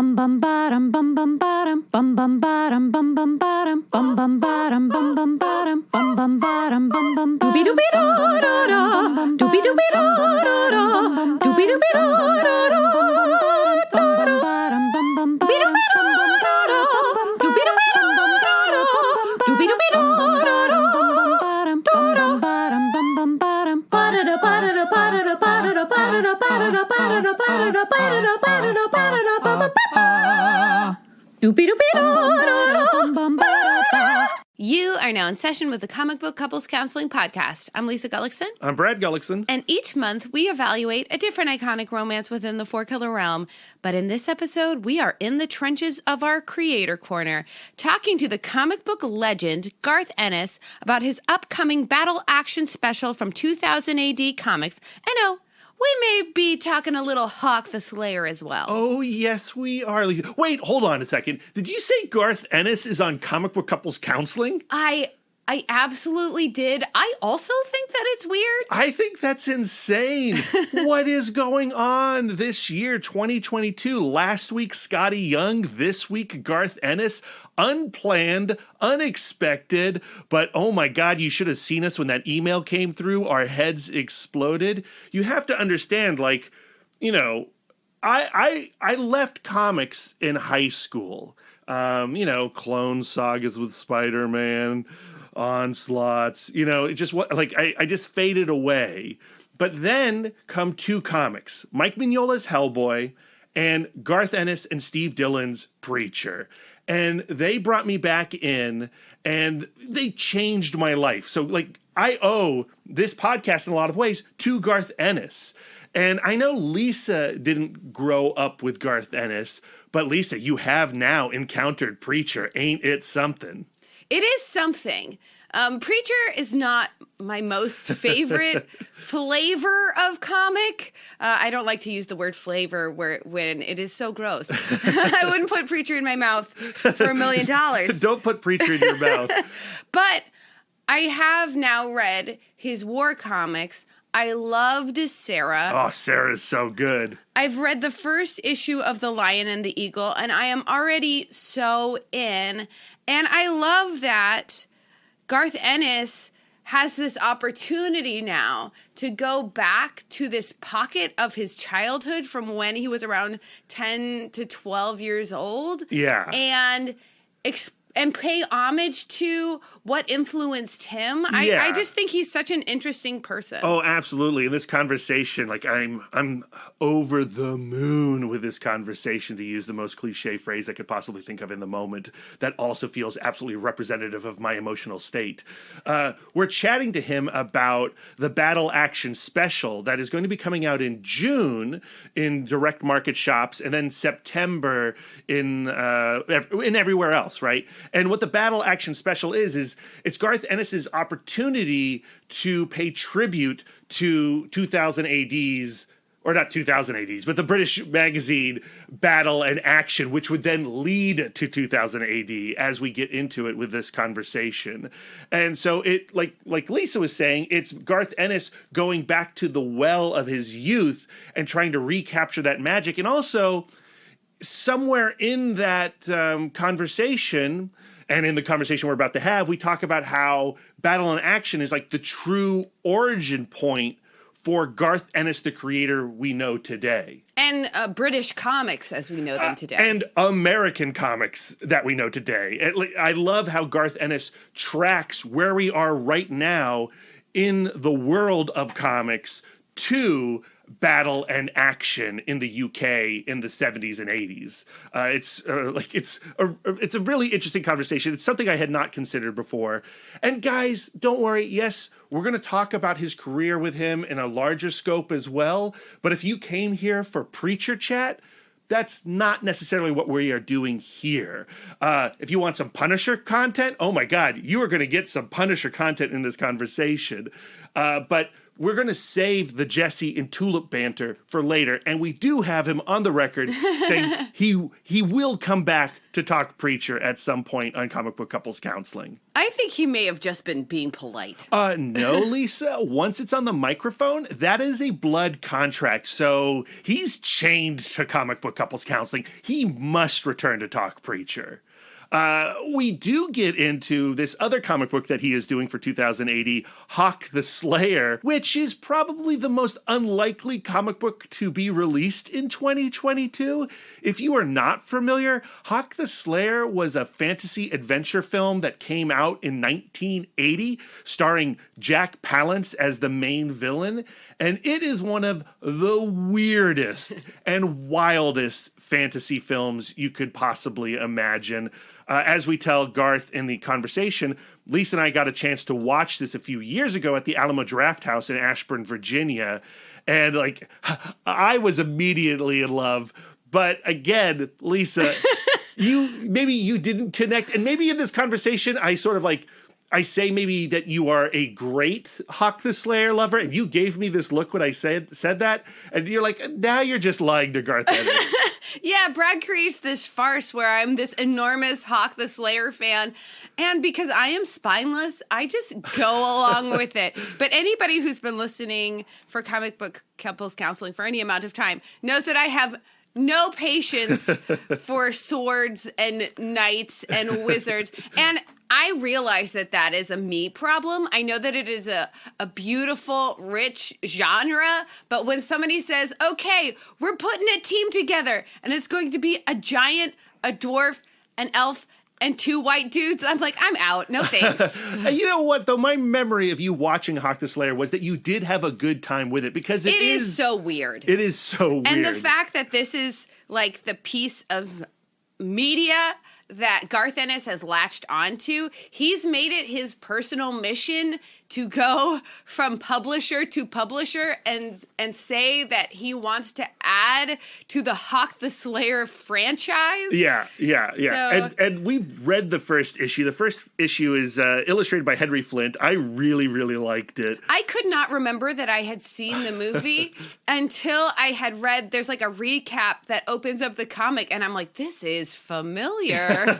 bum bum bottom bum bum bottom bum bum bottom bum bum bottom bum bum bottom bum bum bottom bum bum bottom bum bum doobie doobie da da da doobie doobie da da da doobie doobie da da da bum bum bottom bum bum doobie doobie da da da doobie doobie da da da doobie doobie da da da bum bum bottom bum bum bottom ba da da ba da da ba da da ba da da ba da da ba da da ba da da ba da da ba da da ba da da ba da da ba ba ba doobie doobie da da bum bum ba da. You are now in session with the Comic Book Couples Counseling Podcast. I'm Lisa Gullickson. I'm Brad Gullickson. And each month, we evaluate a different iconic romance within the four-color realm. But in this episode, we are in the trenches of our creator corner, talking to the comic book legend, Garth Ennis, about his upcoming battle action special from 2000 AD Comics. I know, we may be talking a little Hawk the Slayer as well. Oh, yes, we are, Lisa. Wait, hold on a second. Did you say Garth Ennis is on Comic Book Couples Counseling? I absolutely did. I also think that it's weird. I think that's insane. What is going on this year, 2022? Last week, Scotty Young. This week, Garth Ennis. Unplanned, unexpected, but oh my God, you should have seen us when that email came through. Our heads exploded. You have to understand, like, you know, I left comics in high school. Clone sagas with Spider-Man, onslaughts, it just like I just faded away. But then come two comics, Mike Mignola's Hellboy and Garth Ennis and Steve Dillon's Preacher. And they brought me back in and they changed my life. So like I owe this podcast in a lot of ways to Garth Ennis. And I know Lisa didn't grow up with Garth Ennis, but Lisa, you have now encountered Preacher. Ain't it something? It is something. Preacher is not my most favorite flavor of comic. I don't like to use the word flavor when it is so gross. I wouldn't put Preacher in my mouth for $1 million. Don't put Preacher in your mouth. But I have now read his war comics. I loved Sarah. Oh, Sarah's so good. I've read the first issue of The Lion and the Eagle, and I am already so in. And I love that Garth Ennis has this opportunity now to go back to this pocket of his childhood from when he was around 10 to 12 years old. Yeah. And pay homage to what influenced him. Yeah. I just think he's such an interesting person. Oh, absolutely. In this conversation, like I'm over the moon with this conversation, to use the most cliche phrase I could possibly think of in the moment that also feels absolutely representative of my emotional state. We're chatting to him about the Battle Action Special that is going to be coming out in June in direct market shops and then September in everywhere else, right? And what the Battle Action Special is it's Garth Ennis's opportunity to pay tribute to 2000 AD's, or not 2000 AD's, but the British magazine Battle and Action, which would then lead to 2000 AD as we get into it with this conversation. And so it, like Lisa was saying, it's Garth Ennis going back to the well of his youth and trying to recapture that magic. And also, somewhere in that conversation, and in the conversation we're about to have, we talk about how Battle and Action is like the true origin point for Garth Ennis, the creator we know today. And British comics as we know them today. And American comics that we know today. I love how Garth Ennis tracks where we are right now in the world of comics to Battle and Action in the UK in the 70s and 80s. It's a really interesting conversation. It's something I had not considered before. And guys, don't worry. Yes, we're going to talk about his career with him in a larger scope as well. But if you came here for Preacher Chat, that's not necessarily what we are doing here. If you want some Punisher content, oh my God, you are going to get some Punisher content in this conversation. But we're going to save the Jesse and Tulip banter for later. And we do have him on the record saying he will come back to talk Preacher at some point on Comic Book Couples Counseling. I think he may have just been being polite. No, Lisa. Once it's on the microphone, that is a blood contract. So he's chained to Comic Book Couples Counseling. He must return to talk Preacher. We do get into this other comic book that he is doing for 2080, Hawk the Slayer, which is probably the most unlikely comic book to be released in 2022. If you are not familiar, Hawk the Slayer was a fantasy adventure film that came out in 1980, starring Jack Palance as the main villain. And it is one of the weirdest and wildest fantasy films you could possibly imagine. As we tell Garth in the conversation, Lisa and I got a chance to watch this a few years ago at the Alamo Draft House in Ashburn, Virginia. And I was immediately in love. But again, Lisa, maybe you didn't connect. And maybe in this conversation, I say maybe that you are a great Hawk the Slayer lover, and you gave me this look when I said that, and you're like, now you're just lying to Garth Ennis. Yeah, Brad creates this farce where I'm this enormous Hawk the Slayer fan, and because I am spineless, I just go along with it. But anybody who's been listening for Comic Book Couples Counseling for any amount of time knows that I have no patience for swords and knights and wizards. And I realize that is a me problem. I know that it is a beautiful, rich genre. But when somebody says, okay, we're putting a team together and it's going to be a giant, a dwarf, an elf, and two white dudes, I'm like, I'm out. No thanks. You know what, though? My memory of you watching Hawk the Slayer was that you did have a good time with it because it is so weird. It is so weird. And the fact that this is like the piece of media that Garth Ennis has latched onto, he's made it his personal mission to go from publisher to publisher and say that he wants to add to the Hawk the Slayer franchise. Yeah. So, and we've read the first issue. The first issue is illustrated by Henry Flint. I really, really liked it. I could not remember that I had seen the movie until I had read, there's like a recap that opens up the comic, and I'm like, this is familiar.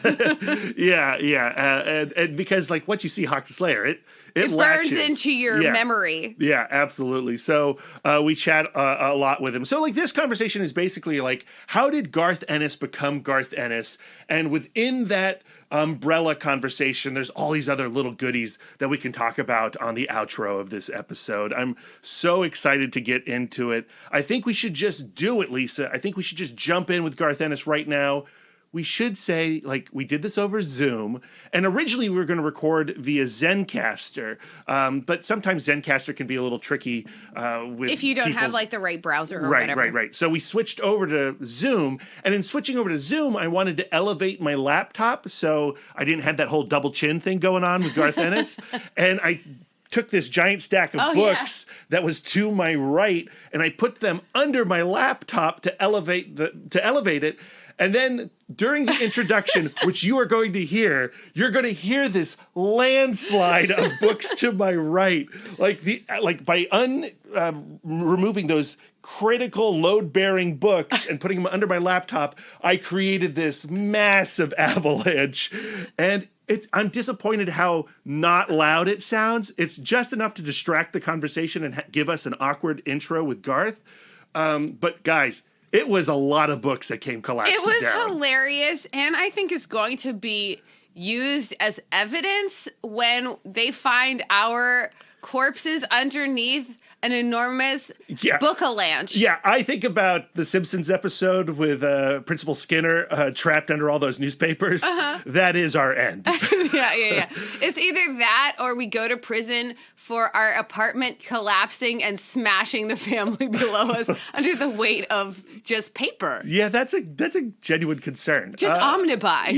Yeah. And because, like, once you see Hawk the Slayer, it burns into your memory. Yeah, absolutely. So we chat a lot with him. So, like, this conversation is basically like, how did Garth Ennis become Garth Ennis? And within that umbrella conversation, there's all these other little goodies that we can talk about on the outro of this episode. I'm so excited to get into it. I think we should just do it, Lisa. I think we should just jump in with Garth Ennis right now. We should say, like, we did this over Zoom, and originally we were going to record via Zencastr, but sometimes Zencastr can be a little tricky with if you don't have, like, the right browser or whatever. Right. So we switched over to Zoom, and in switching over to Zoom, I wanted to elevate my laptop so I didn't have that whole double chin thing going on with Garth Ennis, and I took this giant stack of books that was to my right, and I put them under my laptop to elevate it. And then during the introduction, which you are going to hear, you're going to hear this landslide of books to my right. By removing those critical load-bearing books and putting them under my laptop, I created this massive avalanche. And I'm disappointed how not loud it sounds. It's just enough to distract the conversation and give us an awkward intro with Garth. But guys, it was a lot of books that came collapsing down. It was hilarious, and I think it's going to be used as evidence when they find our corpses underneath an enormous book-a-lanche. Yeah, I think about the Simpsons episode with Principal Skinner trapped under all those newspapers. That is our end. Yeah. It's either that or we go to prison for our apartment collapsing and smashing the family below us under the weight of just paper. Yeah, that's a genuine concern. Just omnibuy.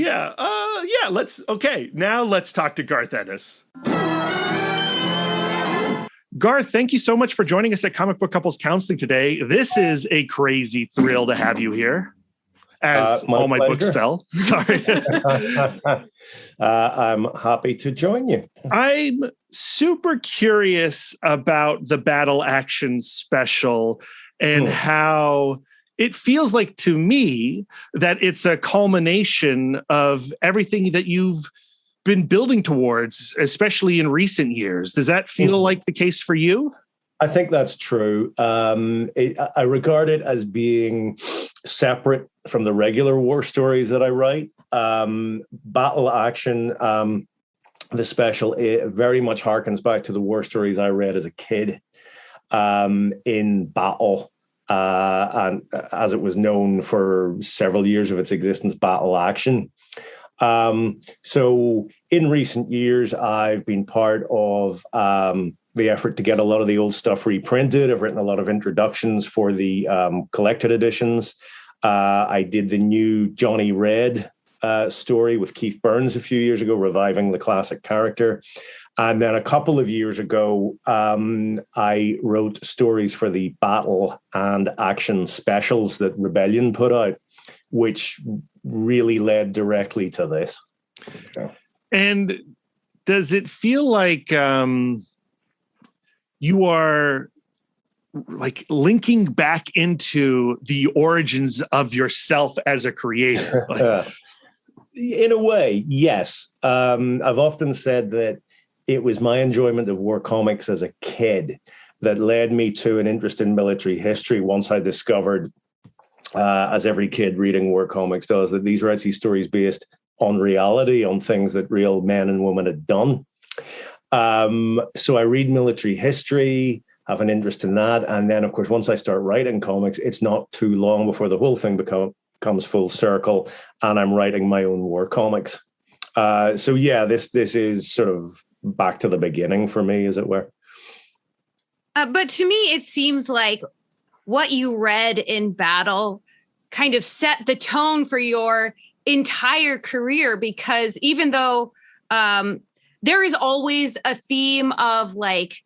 Now let's talk to Garth Ennis. Garth, thank you so much for joining us at Comic Book Couples Counseling today. This is a crazy thrill to have you here. as all my books fell. Sorry. I'm happy to join you. I'm super curious about the Battle Action special and how it feels like to me that it's a culmination of everything that you've been building towards, especially in recent years. Does that feel like the case for you? I think that's true. I regard it as being separate from the regular war stories that I write. Battle Action, the special, it very much harkens back to the war stories I read as a kid in battle. And as it was known for several years of its existence, Battle Action. So in recent years, I've been part of the effort to get a lot of the old stuff reprinted. I've written a lot of introductions for the collected editions. I did the new Johnny Red story with Keith Burns a few years ago, reviving the classic character. And then a couple of years ago, I wrote stories for the Battle and Action specials that Rebellion put out, which really led directly to this. And does it feel like you are like linking back into the origins of yourself as a creator? In a way, yes. I've often said that it was my enjoyment of war comics as a kid that led me to an interest in military history once I discovered, as every kid reading war comics does, that these were actually stories based on reality, on things that real men and women had done. So I read military history, have an interest in that. And then, of course, once I start writing comics, it's not too long before the whole thing comes full circle and I'm writing my own war comics. So yeah, this is sort of back to the beginning for me, as it were. But to me, it seems like what you read in Battle kind of set the tone for your entire career, because even though there is always a theme of like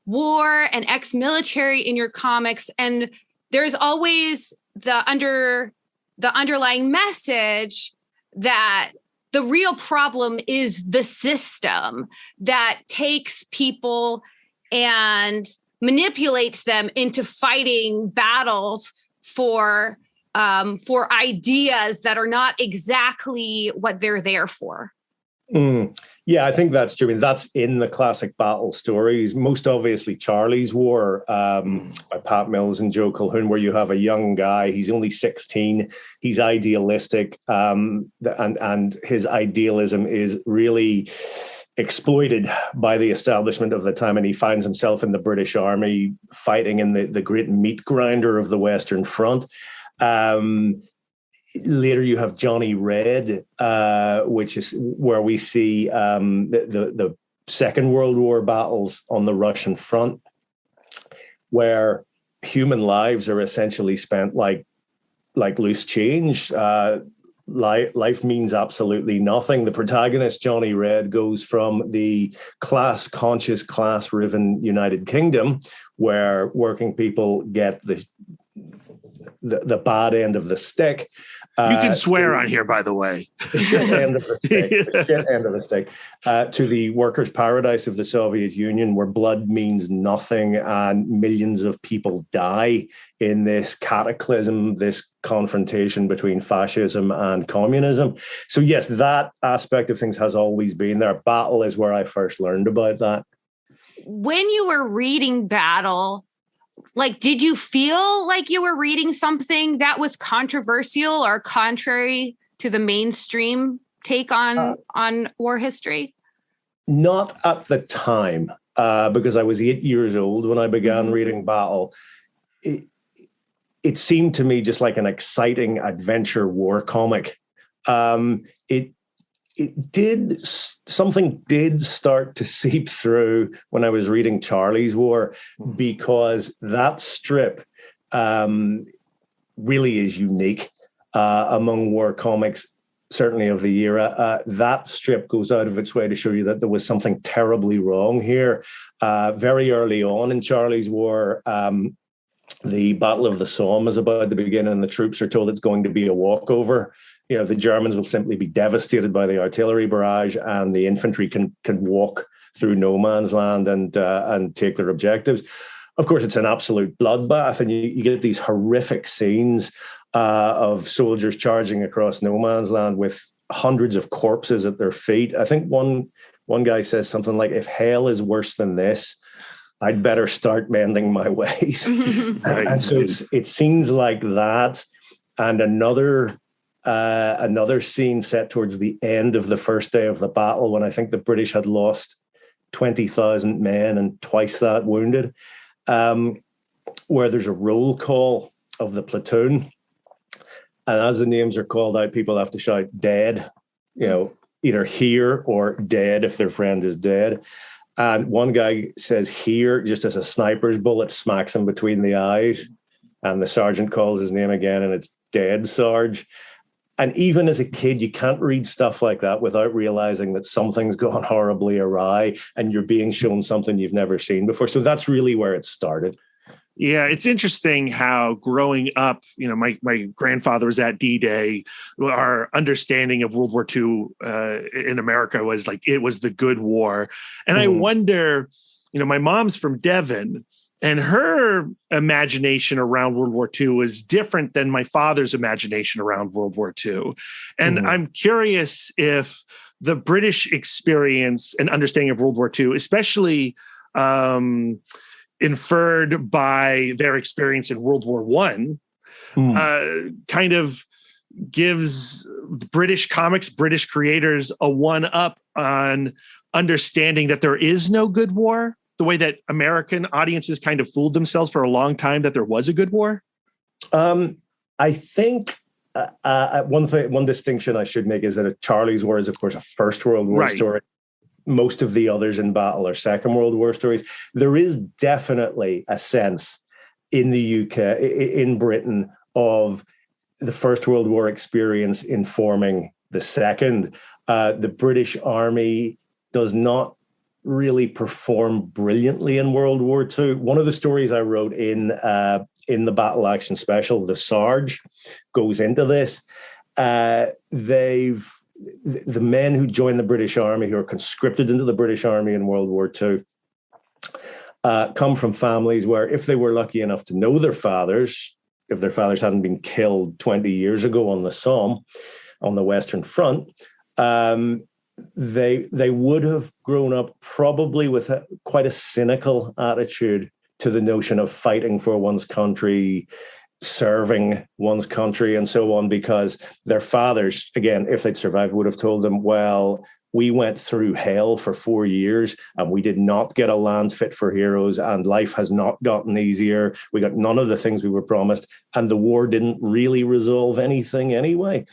war and ex-military in your comics, and there's always the underlying message that the real problem is the system that takes people and manipulates them into fighting battles for ideas that are not exactly what they're there for. Yeah, I think that's true. I mean, that's in the classic battle stories. Most obviously, Charlie's War by Pat Mills and Joe Colquhoun, where you have a young guy. He's only 16. He's idealistic, and his idealism is really exploited by the establishment of the time, and he finds himself in the British Army fighting in the great meat grinder of the Western Front. Later, you have Johnny Red, which is where we see the Second World War battles on the Russian front, where human lives are essentially spent like loose change. Life means absolutely nothing. The protagonist, Johnny Red, goes from the class-conscious, class-riven United Kingdom, where working people get the bad end of the stick. You can swear on here, by the way. Shit end of the stick. To the workers' paradise of the Soviet Union, where blood means nothing and millions of people die in this cataclysm, this confrontation between fascism and communism. So yes, that aspect of things has always been there. Battle is where I first learned about that. When you were reading Battle, like, did you feel like you were reading something that was controversial or contrary to the mainstream take on war history? Not at the time, because I was 8 years old when I began reading Battle. It seemed to me just like an exciting adventure war comic. Something did start to seep through when I was reading Charlie's War, because that strip really is unique among war comics, certainly of the era. That strip goes out of its way to show you that there was something terribly wrong here. Very early on in Charlie's War, the Battle of the Somme is about to begin, and the troops are told it's going to be a walkover. The Germans will simply be devastated by the artillery barrage, and the infantry can walk through no man's land and take their objectives. Of course, it's an absolute bloodbath, and you get these horrific scenes of soldiers charging across no man's land with hundreds of corpses at their feet. I think one guy says something like, "If hell is worse than this, I'd better start mending my ways." And so it scenes like that, and another scene set towards the end of the first day of the battle, when I think the British had lost 20,000 men and twice that wounded, where there's a roll call of the platoon. And as the names are called out, people have to shout "dead," either "here" or "dead" if their friend is dead. And one guy says "here" just as a sniper's bullet smacks him between the eyes. And the sergeant calls his name again, and it's "dead, Sarge." And even as a kid, you can't read stuff like that without realizing that something's gone horribly awry and you're being shown something you've never seen before. So that's really where it started. Yeah, it's interesting how growing up, my grandfather was at D-Day. Our understanding of World War II in America was like it was the good war. And I wonder, my mom's from Devon, and her imagination around World War II was different than my father's imagination around World War II. And I'm curious if the British experience and understanding of World War II, especially inferred by their experience in World War I, kind of gives British comics, British creators a one-up on understanding that there is no good war, the way that American audiences kind of fooled themselves for a long time that there was a good war? I think one distinction I should make is that Charlie's War is, of course, a First World War story. Most of the others in battle are Second World War stories. There is definitely a sense in the UK, in Britain, of the First World War experience informing the Second. The British Army does not really perform brilliantly in World War II. One of the stories I wrote in the Battle Action Special, The Sarge, goes into this. The men who joined the British Army, who are conscripted into the British Army in World War II, come from families where, if they were lucky enough to know their fathers, if their fathers hadn't been killed 20 years ago on the Somme, on the Western Front, they would have grown up probably with quite a cynical attitude to the notion of fighting for one's country, serving one's country, and so on, because their fathers, again, if they'd survived, would have told them, well, we went through hell for 4 years and we did not get a land fit for heroes, and life has not gotten easier. We got none of the things we were promised, and the war didn't really resolve anything anyway.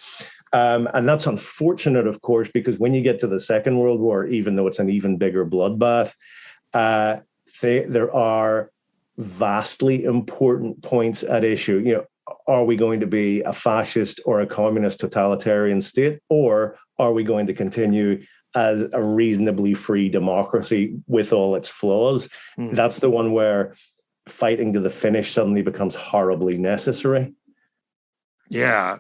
And that's unfortunate, of course, because when you get to the Second World War, even though it's an even bigger bloodbath, there are vastly important points at issue. Are we going to be a fascist or a communist totalitarian state, or are we going to continue as a reasonably free democracy with all its flaws? That's the one where fighting to the finish suddenly becomes horribly necessary. Yeah.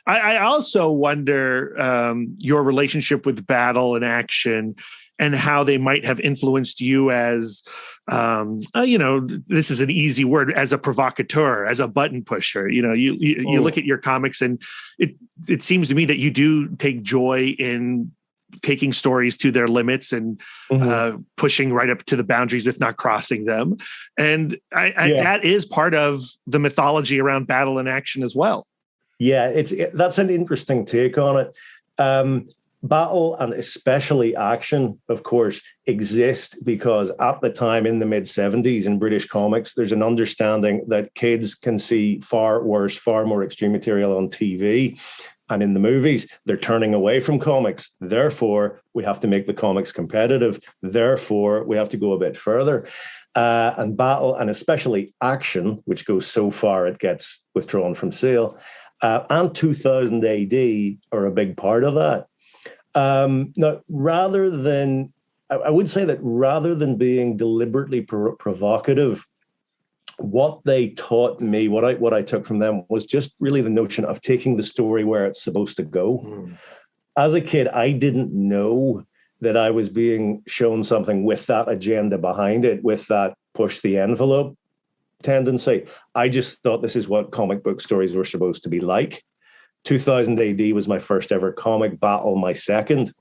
I also wonder your relationship with battle and action and how they might have influenced you as, this is an easy word, as a provocateur, as a button pusher. You look at your comics, and it seems to me that you do take joy in taking stories to their limits and pushing right up to the boundaries, if not crossing them. And that is part of the mythology around battle and action as well. Yeah, that's an interesting take on it. Battle, and especially action, of course, exist because at the time in the mid-70s in British comics, there's an understanding that kids can see far worse, far more extreme material on TV. And in the movies, they're turning away from comics. Therefore, we have to make the comics competitive. Therefore, we have to go a bit further. And battle, and especially action, which goes so far it gets withdrawn from sale, and 2000 AD are a big part of that. Now, I would say that rather than being deliberately provocative what they taught me, what I took from them was just really the notion of taking the story where it's supposed to go. As a kid, I didn't know that I was being shown something with that agenda behind it, with that push the envelope tendency. I just thought this is what comic book stories were supposed to be like. 2000 AD was my first ever comic, Battle my second.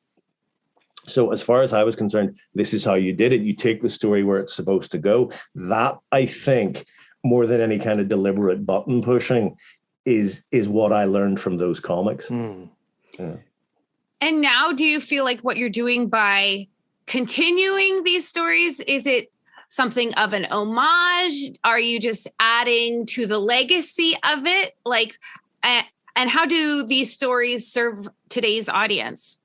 So as far as I was concerned, this is how you did it. You take the story where it's supposed to go. That, I think, more than any kind of deliberate button pushing, is what I learned from those comics. Yeah. And now do you feel like what you're doing by continuing these stories, is it something of an homage? Are you just adding to the legacy of it? Like, and how do these stories serve today's audience?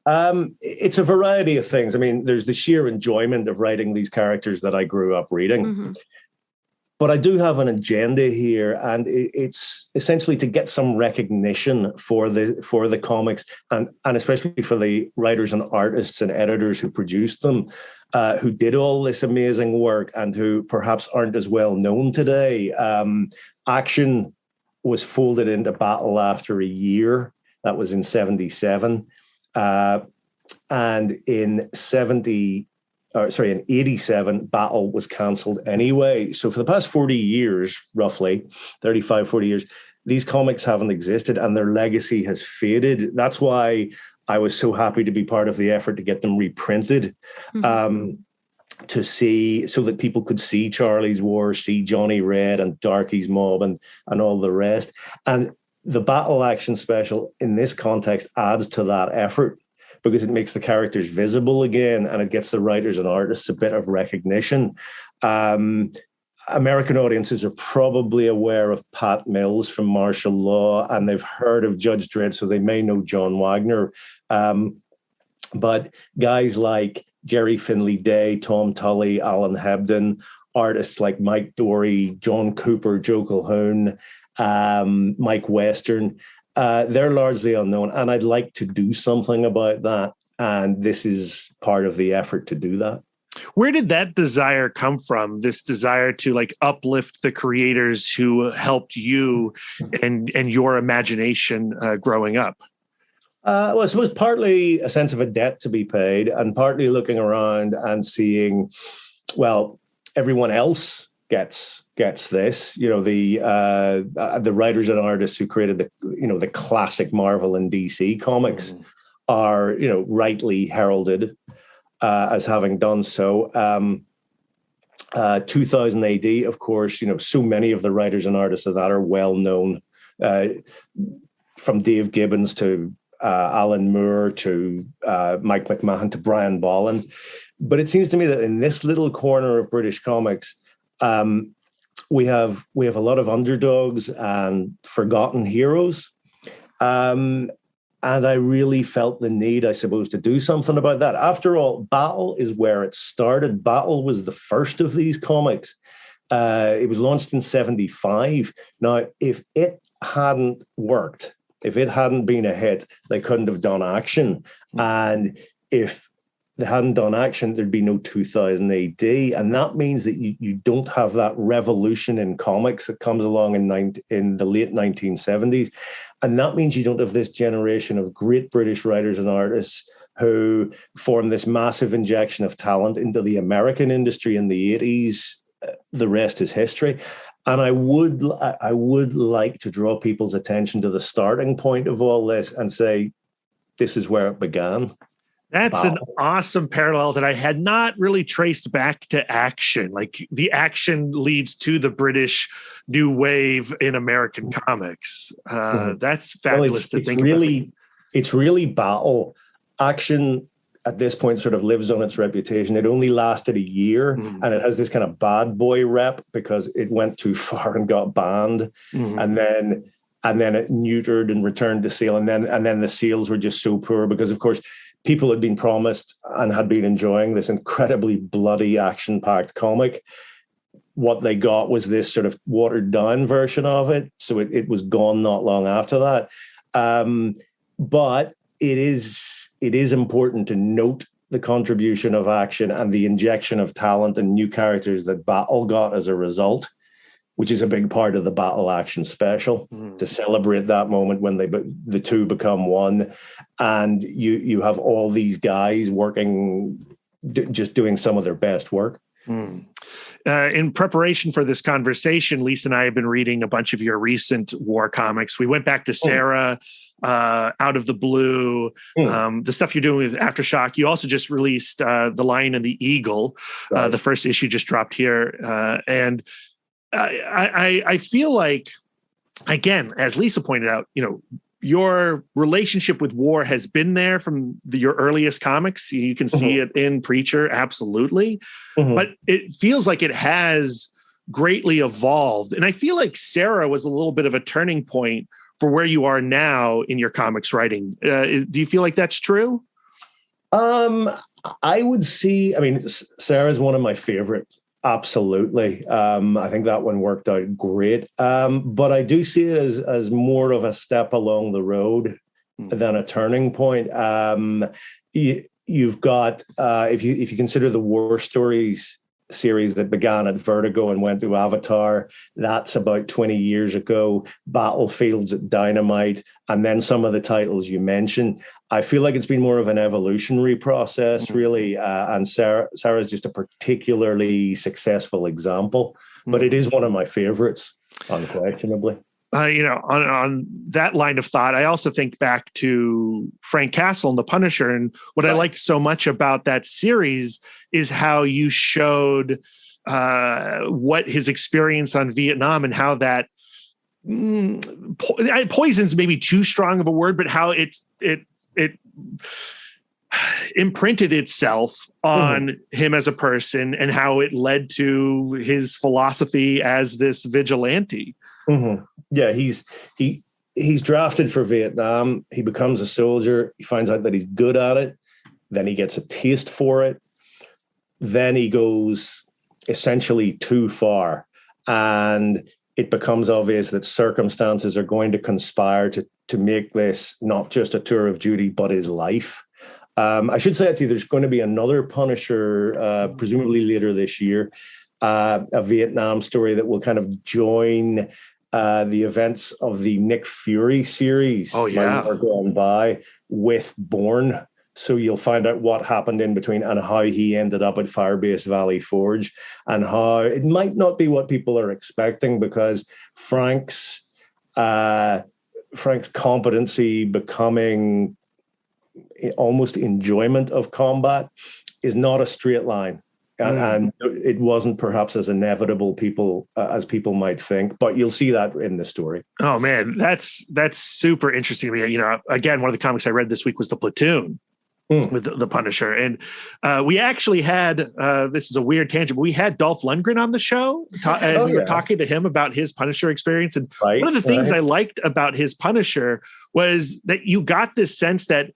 It's a variety of things. I mean, there's the sheer enjoyment of writing these characters that I grew up reading. But I do have an agenda here, and it's essentially to get some recognition for the comics, and especially for the writers and artists and editors who produced them, who did all this amazing work and who perhaps aren't as well known today. Action was folded into Battle after a year. That was in 1977. And in 1987, Battle was cancelled anyway. So for the past 40 years, roughly 35, 40 years, these comics haven't existed and their legacy has faded. That's why I was so happy to be part of the effort to get them reprinted, to see, so that people could see Charlie's War, see Johnny Red and Darky's Mob and all the rest. And the Battle Action special in this context adds to that effort, because it makes the characters visible again and it gets the writers and artists a bit of recognition. American audiences are probably aware of Pat Mills from Martial Law, and they've heard of Judge Dredd, so they may know John Wagner. But guys like Jerry Finley Day, Tom Tully, Alan Hebden, artists like Mike Dory, John Cooper, Joe Calhoun, Mike Western, they're largely unknown, and I'd like to do something about that. And this is part of the effort to do that. Where did that desire come from? This desire to like uplift the creators who helped you and your imagination growing up? Well, I suppose partly a sense of a debt to be paid, and partly looking around and seeing, well, everyone else gets this. You know, the writers and artists who created the classic Marvel and DC comics are, rightly heralded as having done so. 2000 AD, of course, so many of the writers and artists of that are well known, from Dave Gibbons to Alan Moore to Mike McMahon to Brian Bolland. But it seems to me that in this little corner of British comics, we have a lot of underdogs and forgotten heroes. And I really felt the need, I suppose, to do something about that. After all, Battle is where it started. Battle was the first of these comics. It was launched in 1975. Now, if it hadn't worked, if it hadn't been a hit, they couldn't have done Action. And if they hadn't done Action, there'd be no 2000 AD. And that means that you don't have that revolution in comics that comes along in the late 1970s. And that means you don't have this generation of great British writers and artists who form this massive injection of talent into the American industry in the 80s. The rest is history. And I would like to draw people's attention to the starting point of all this and say, this is where it began. That's an awesome parallel that I had not really traced back to Action. Like the Action leads to the British new wave in American comics. That's fabulous to think about. It's really Battle. Action at this point sort of lives on its reputation. It only lasted a year, and it has this kind of bad boy rep because it went too far and got banned, and then it neutered and returned to sale, and then the sales were just so poor because, of course, people had been promised and had been enjoying this incredibly bloody, action-packed comic. What they got was this sort of watered-down version of it, so it was gone not long after that. But it is important to note the contribution of action and the injection of talent and new characters that Battle got as a result, which is a big part of the Battle Action special, to celebrate that moment when the two become one. And you have all these guys working, just doing some of their best work. In preparation for this conversation, Lisa and I have been reading a bunch of your recent war comics. We went back to Sarah, Out of the Blue, the stuff you're doing with Aftershock. You also just released The Lion and the Eagle. Right. The first issue just dropped here. And I feel like, again, as Lisa pointed out, your relationship with war has been there from your earliest comics. You can see it in Preacher, absolutely. But it feels like it has greatly evolved. And I feel like Sarah was a little bit of a turning point for where you are now in your comics writing. Do you feel like that's true? I would see, Sarah's one of my favorites. Absolutely. I think that one worked out great. But I do see it as more of a step along the road than a turning point. You've got, if you consider the War Stories series that began at Vertigo and went to Avatar, that's about 20 years ago. Battlefields at Dynamite, and then some of the titles you mentioned. I feel like it's been more of an evolutionary process, really. And Sarah's just a particularly successful example, but it is one of my favorites, unquestionably. On that line of thought, I also think back to Frank Castle and The Punisher. And what I liked so much about that series is how you showed what his experience on Vietnam and how that poison's maybe too strong of a word, but how it imprinted itself on him as a person and how it led to his philosophy as this vigilante. Yeah, he's drafted for Vietnam. He becomes a soldier. He finds out that he's good at it. Then he gets a taste for it. Then he goes essentially too far. And it becomes obvious that circumstances are going to conspire to make this not just a tour of duty, but his life. I should say, there's going to be another Punisher, presumably later this year, a Vietnam story that will kind of join the events of the Nick Fury series. Oh, yeah. Gone by with Bourne. So you'll find out what happened in between and how he ended up at Firebase Valley Forge, and how it might not be what people are expecting, because Frank's competency becoming almost enjoyment of combat is not a straight line. And it wasn't perhaps as inevitable as people might think, but you'll see that in the story. Oh man, that's super interesting to me. Again, one of the comics I read this week was The Platoon with the Punisher, and we actually had this is a weird tangent, but we had Dolph Lundgren on the show, and we were talking to him about his Punisher experience. And one of the things I liked about his Punisher was that you got this sense that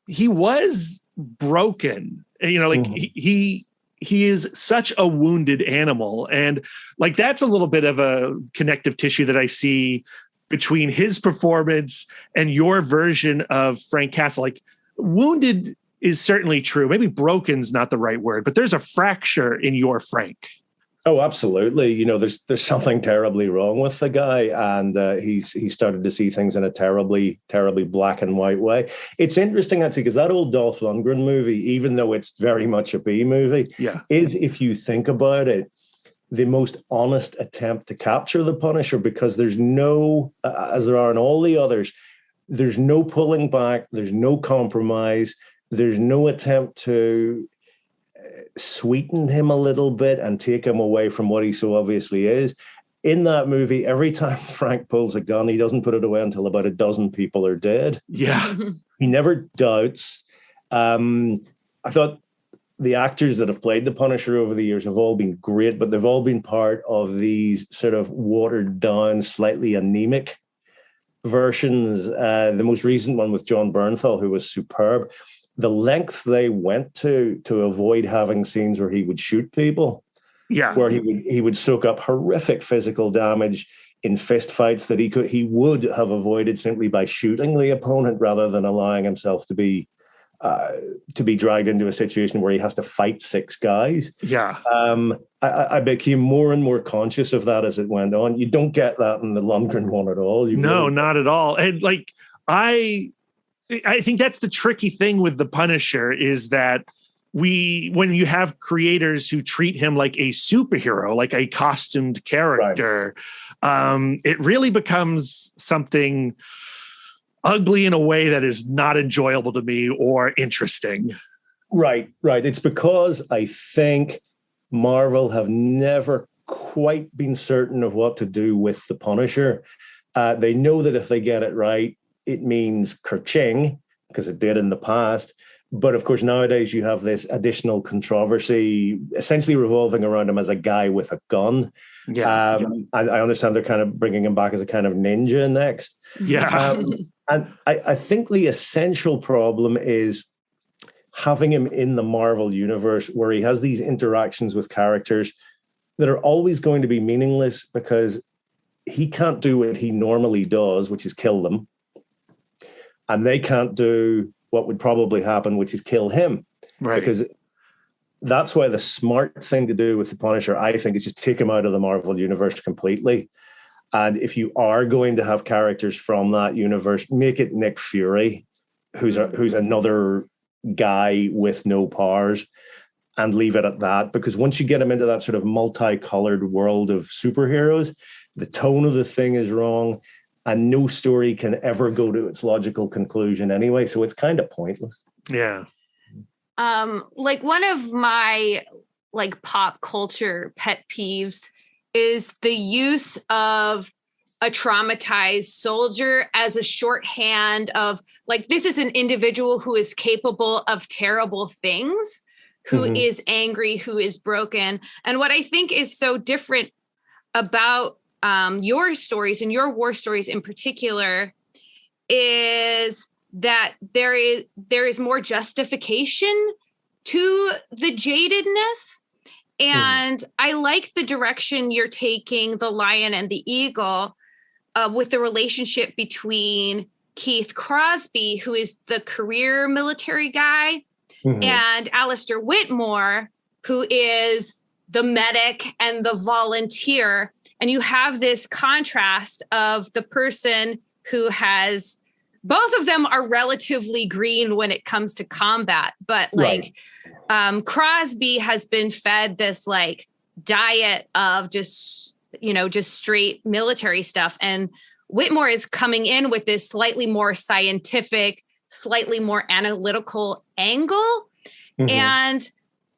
he was broken. He is such a wounded animal. And that's a little bit of a connective tissue that I see between his performance and your version of Frank Castle. Wounded is certainly true. Maybe broken's not the right word, but there's a fracture in your Frank. Oh, absolutely. There's something terribly wrong with the guy, and he's started to see things in a terribly, terribly black and white way. It's interesting, actually, because that old Dolph Lundgren movie, even though it's very much a B movie, is, if you think about it, the most honest attempt to capture the Punisher, because there's no, as there are in all the others, there's no pulling back, there's no compromise, there's no attempt to sweeten him a little bit and take him away from what he so obviously is. In that movie, every time Frank pulls a gun, he doesn't put it away until about a dozen people are dead. Yeah. He never doubts. I thought the actors that have played the Punisher over the years have all been great, but they've all been part of these sort of watered down, slightly anemic versions. The most recent one with John Bernthal, who was superb. The lengths they went to avoid having scenes where he would shoot people, where he would soak up horrific physical damage in fist fights that he would have avoided simply by shooting the opponent rather than allowing himself to be to be dragged into a situation where he has to fight 6 guys. Yeah. I became more and more conscious of that as it went on. You don't get that in the Lundgren one at all. No, not at all. And like, I think that's the tricky thing with the Punisher is that when you have creators who treat him like a superhero, like a costumed character, it really becomes something ugly in a way that is not enjoyable to me or interesting. Right. It's because I think Marvel have never quite been certain of what to do with the Punisher. They know that if they get it right, it means kerching, because it did in the past. But of course, nowadays you have this additional controversy essentially revolving around him as a guy with a gun. I understand they're kind of bringing him back as a kind of ninja next. And I think the essential problem is having him in the Marvel universe where he has these interactions with characters that are always going to be meaningless because he can't do what he normally does, which is kill them. And they can't do what would probably happen, which is kill him. Right. Because that's why the smart thing to do with the Punisher, I think, is just take him out of the Marvel universe completely. And if you are going to have characters from that universe, make it Nick Fury, who's another guy with no powers, and leave it at that. Because once you get him into that sort of multicolored world of superheroes, the tone of the thing is wrong, and no story can ever go to its logical conclusion anyway. So it's kind of pointless. Yeah. Like one of my like pop culture pet peeves is the use of a traumatized soldier as a shorthand of like, this is an individual who is capable of terrible things, who is angry, who is broken. And what I think is so different about your stories and your war stories in particular is that there is more justification to the jadedness. And I like the direction you're taking The Lion and the Eagle with the relationship between Keith Crosby, who is the career military guy, and Alistair Whitmore, who is the medic and the volunteer. And you have this contrast of the person who has, both of them are relatively green when it comes to combat, but like Crosby has been fed this like diet of just straight military stuff. And Whitmore is coming in with this slightly more scientific, slightly more analytical angle. And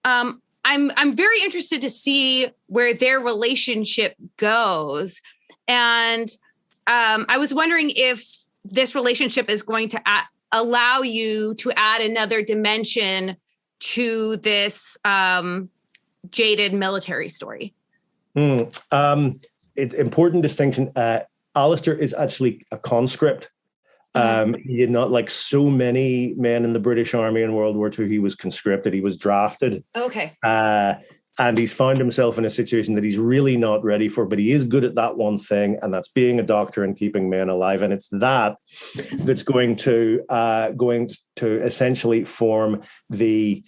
I'm very interested to see where their relationship goes. And I was wondering if this relationship is going to allow you to add another dimension to this jaded military story. It's important distinction. Alistair is actually a conscript. He did not, like so many men in the British Army in World War II, he was conscripted, he was drafted. Okay. And he's found himself in a situation that he's really not ready for, but he is good at that one thing, and that's being a doctor and keeping men alive. And it's that's going to essentially form the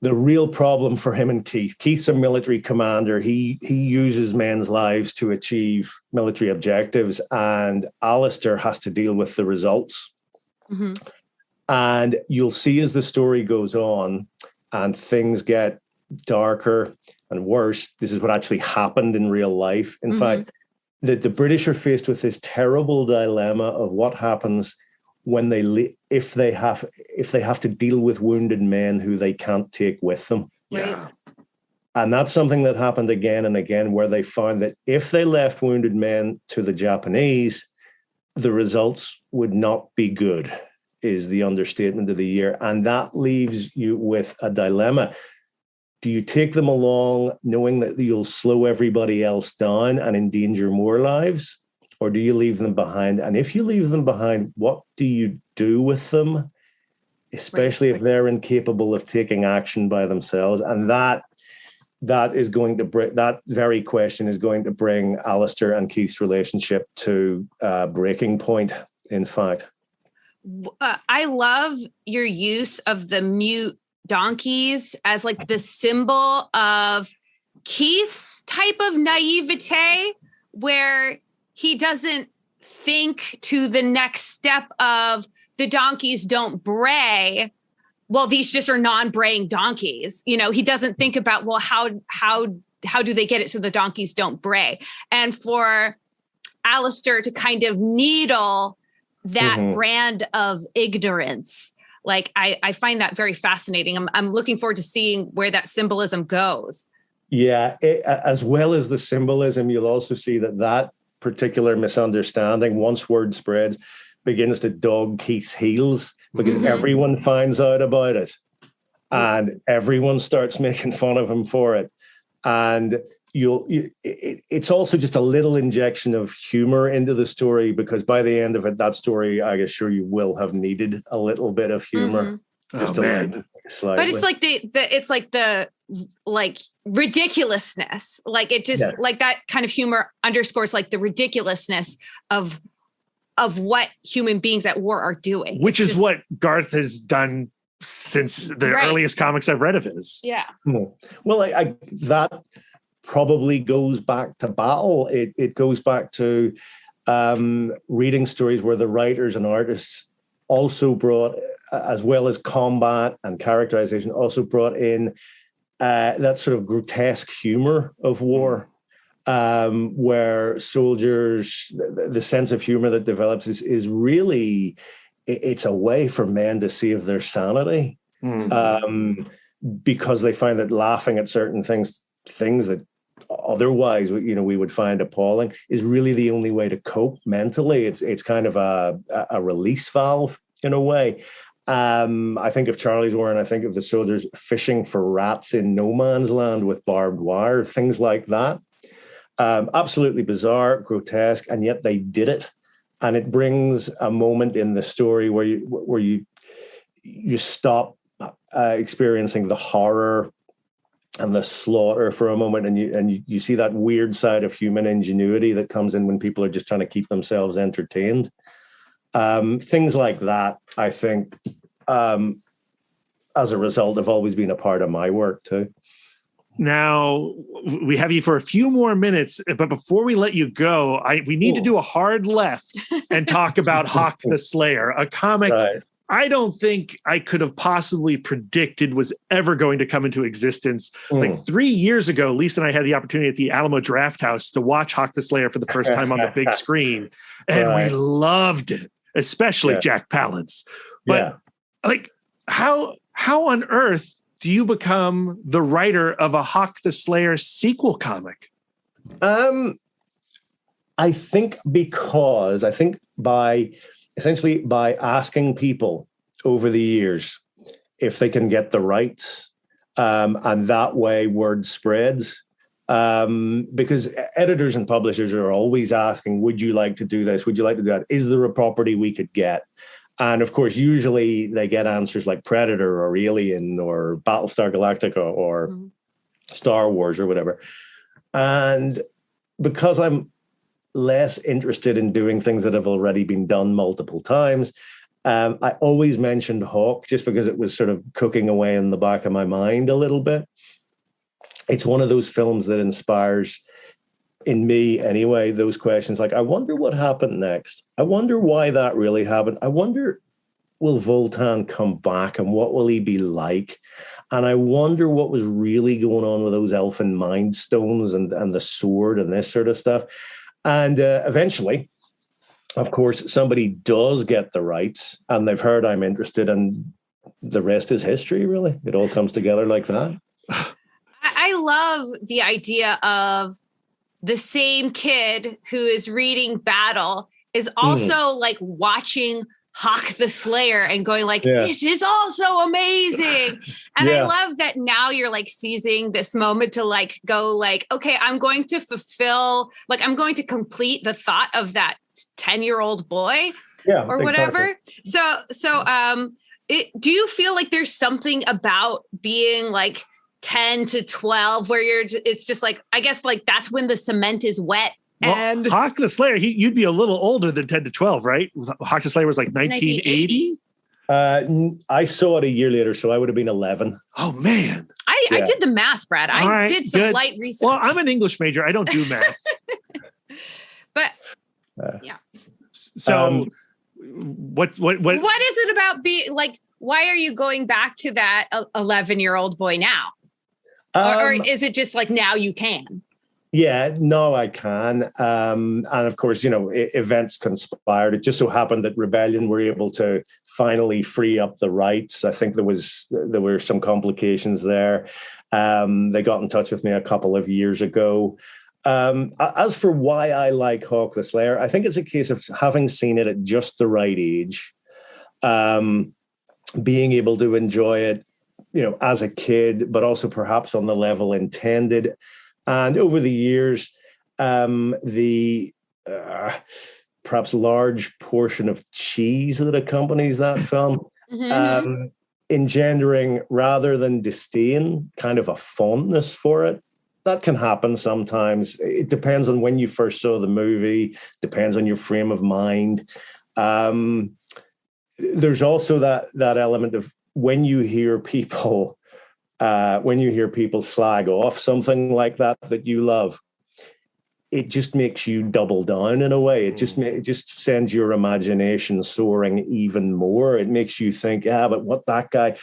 real problem for him and Keith. Keith's a military commander. He uses men's lives to achieve military objectives, and Alistair has to deal with the results. And you'll see as the story goes on and things get darker and worse, this is what actually happened in real life. In fact, the British are faced with this terrible dilemma of what happens when if they have to deal with wounded men who they can't take with them. Yeah. And that's something that happened again and again, where they found that if they left wounded men to the Japanese, the results would not be good, is the understatement of the year. And that leaves you with a dilemma. Do you take them along knowing that you'll slow everybody else down and endanger more lives? Or do you leave them behind? And if you leave them behind, what do you do with them? Especially if they're incapable of taking action by themselves. And that is going to bring, that very question is going to bring Alistair and Keith's relationship to a breaking point, in fact. I love your use of the mute donkeys as like the symbol of Keith's type of naivete, where he doesn't think to the next step of the donkeys don't bray. Well, these just are non-braying donkeys. You know, he doesn't think about, well, how do they get it so the donkeys don't bray? And for Alistair to kind of needle that brand of ignorance, like I find that very fascinating. I'm looking forward to seeing where that symbolism goes. Yeah, as well as the symbolism, you'll also see that particular misunderstanding, once word spreads, begins to dog Keith's heels because everyone finds out about it and everyone starts making fun of him for it. And it's also just a little injection of humor into the story, because by the end of it, that story, I assure you, will have needed a little bit of humor. Just slightly. But it's like it's like the ridiculousness. Like it just like that kind of humor underscores like the ridiculousness of what human beings at war are doing. Which is what Garth has done since the earliest comics I've read of his. Yeah. Well, I that probably goes back to battle. It goes back to reading stories where the writers and artists also brought, as well as combat and characterization, also brought in that sort of grotesque humor of war, where soldiers, the sense of humor that develops is really, it's a way for men to save their sanity, because they find that laughing at certain things that otherwise, we would find appalling, is really the only way to cope mentally. It's kind of a release valve in a way. I think of Charlie's War, and I think of the soldiers fishing for rats in no man's land with barbed wire, things like that. Absolutely bizarre, grotesque, and yet they did it. And it brings a moment in the story where you stop experiencing the horror and the slaughter for a moment, and you see that weird side of human ingenuity that comes in when people are just trying to keep themselves entertained. Things like that, I think, as a result, have always been a part of my work too. Now, we have you for a few more minutes, but before we let you go, we need to do a hard left and talk about Hawk the Slayer, a comic I don't think I could have possibly predicted was ever going to come into existence. Like 3 years ago, Lisa and I had the opportunity at the Alamo Draft House to watch Hawk the Slayer for the first time on the big screen, and we loved it, especially Jack Palance. But like, how on earth do you become the writer of a Hawk the Slayer sequel comic? I think by asking people over the years if they can get the rights, and that way word spreads. Because editors and publishers are always asking, would you like to do this? Would you like to do that? Is there a property we could get? And of course, usually they get answers like Predator or Alien or Battlestar Galactica or Star Wars or whatever. And because I'm less interested in doing things that have already been done multiple times, I always mentioned Hawk just because it was sort of cooking away in the back of my mind a little bit. It's one of those films that inspires, in me anyway, those questions like, I wonder what happened next. I wonder why that really happened. I wonder, will Voltan come back and what will he be like? And I wonder what was really going on with those elfin mind stones and the sword and this sort of stuff. And eventually, of course, somebody does get the rights and they've heard I'm interested, and the rest is history, really. It all comes together like that. I love the idea of the same kid who is reading Battle is also like watching Hawk the Slayer and going like, this is also amazing. And I love that now you're like seizing this moment to like go like, okay, I'm going to fulfill, like I'm going to complete the thought of that 10-year-old boy or whatever. Exactly. So do you feel like there's something about being like 10 to 12 where it's just like, I guess like that's when the cement is wet Well, And Hawk the Slayer, you'd be a little older than 10 to 12, right? Hawk the Slayer was like 1980? I saw it a year later, so I would have been 11. Oh, man. I did the math, Brad. I did some light research. Well, I'm an English major. I don't do math. But, yeah. So what is it about why are you going back to that 11-year-old boy now? Or is it just like now you can? Yeah, no, I can. And of course, events conspired. It just so happened that Rebellion were able to finally free up the rights. I think there were some complications there. They got in touch with me a couple of years ago. As for why I like Hawk the Slayer, I think it's a case of having seen it at just the right age, being able to enjoy it, as a kid, but also perhaps on the level intended. And over the years, the perhaps large portion of cheese that accompanies that film, engendering rather than disdain, kind of a fondness for it. That can happen sometimes. It depends on when you first saw the movie, depends on your frame of mind. There's also that element of when you hear people slag off something like that you love, it just makes you double down in a way. It just sends your imagination soaring even more. It makes you think, but what that guy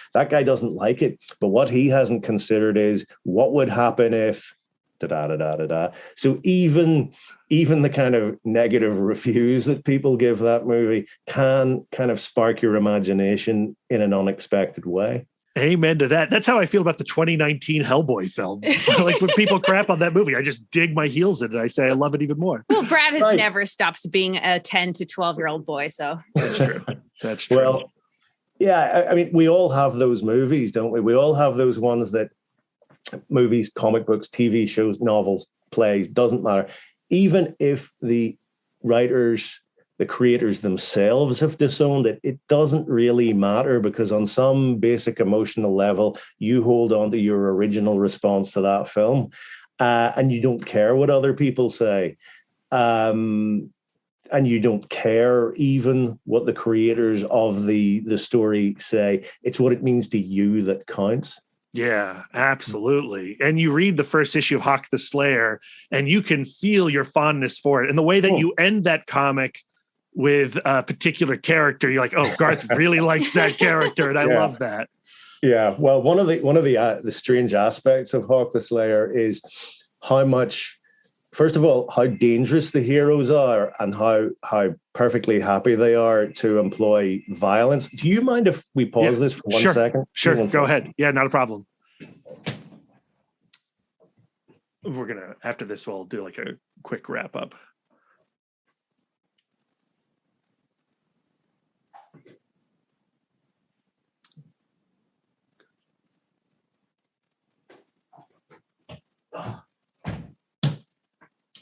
doesn't like it. But what he hasn't considered is what would happen if da-da-da-da-da-da. So even the kind of negative reviews that people give that movie can kind of spark your imagination in an unexpected way. Amen to that. That's how I feel about the 2019 Hellboy film. Like when people crap on that movie, I just dig my heels in it. I say I love it even more. Well, Brad has never stopped being a 10 to 12-year-old boy, so. That's true. That's true. Well, yeah, I mean, we all have those movies, don't we? We all have those ones that movies, comic books, TV shows, novels, plays, doesn't matter. Even if the writers, the creators themselves have disowned it, it doesn't really matter, because on some basic emotional level, you hold on to your original response to that film, and you don't care what other people say. And you don't care even what the creators of the story say. It's what it means to you that counts. Yeah, absolutely. And you read the first issue of Hawk the Slayer, and you can feel your fondness for it. And the way that you end that comic with a particular character, you're like, oh, Garth really likes that character, and I love that. Yeah, well, one of the strange aspects of Hawk the Slayer is how much, first of all, how dangerous the heroes are, and how perfectly happy they are to employ violence. Do you mind if we pause this for 1 second? Sure, go ahead. Yeah, not a problem. We're gonna, after this, we'll do like a quick wrap up.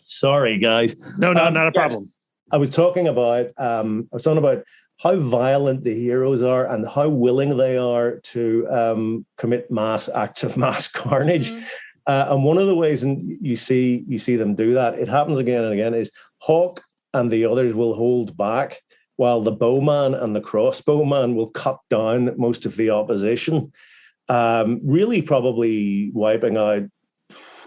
Sorry, guys. No, not a problem. I was talking about how violent the heroes are and how willing they are to commit acts of mass carnage. Mm-hmm. And one of the ways, and you see them do that, it happens again and again, is Hawk and the others will hold back while the bowman and the crossbowman will cut down most of the opposition, really probably wiping out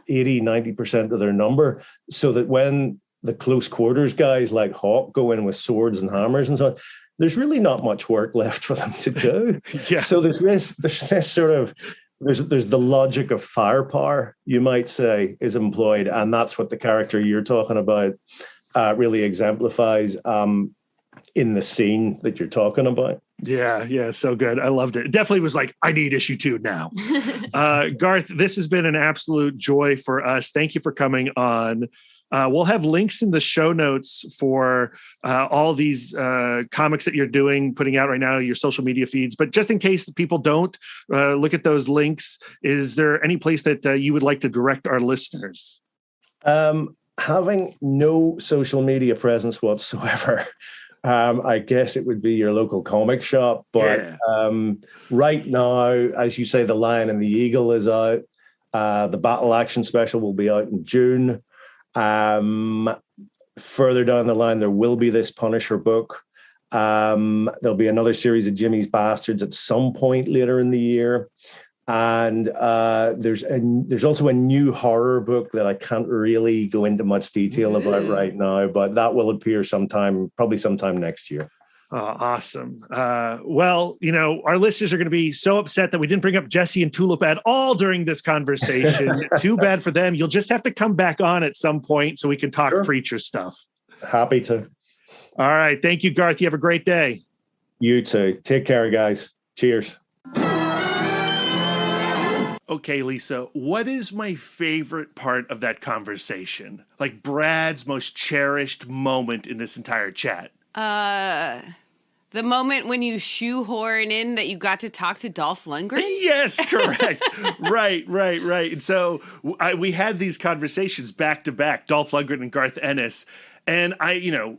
80-90% of their number, so that when the close quarters guys like Hawk go in with swords and hammers and so on, there's really not much work left for them to do. Yeah. So there's this sort of, there's the logic of firepower, you might say, is employed, and that's what the character you're talking about really exemplifies in the scene that you're talking about. Yeah, so good. I loved it. It definitely was like, I need issue 2 now. Garth, this has been an absolute joy for us. Thank you for coming on. We'll have links in the show notes for all these comics that you're putting out right now, your social media feeds. But just in case people don't look at those links, is there any place that you would like to direct our listeners? Having no social media presence whatsoever, I guess it would be your local comic shop. But right now, as you say, The Lion and the Eagle is out. The Battle Action Special will be out in June. Further down the line, there will be this Punisher book. There'll be another series of Jimmy's Bastards at some point later in the year. And there's also a new horror book that I can't really go into much detail about right now, but that will appear probably sometime next year. Oh, awesome. Well, our listeners are going to be so upset that we didn't bring up Jesse and Tulip at all during this conversation. Too bad for them. You'll just have to come back on at some point so we can talk Preacher stuff. Happy to. All right. Thank you, Garth. You have a great day. You too. Take care, guys. Cheers. Okay, Lisa, what is my favorite part of that conversation? Like Brad's most cherished moment in this entire chat? The moment when you shoehorn in that you got to talk to Dolph Lundgren? Yes, correct. Right. And so we had these conversations back to back, Dolph Lundgren and Garth Ennis. And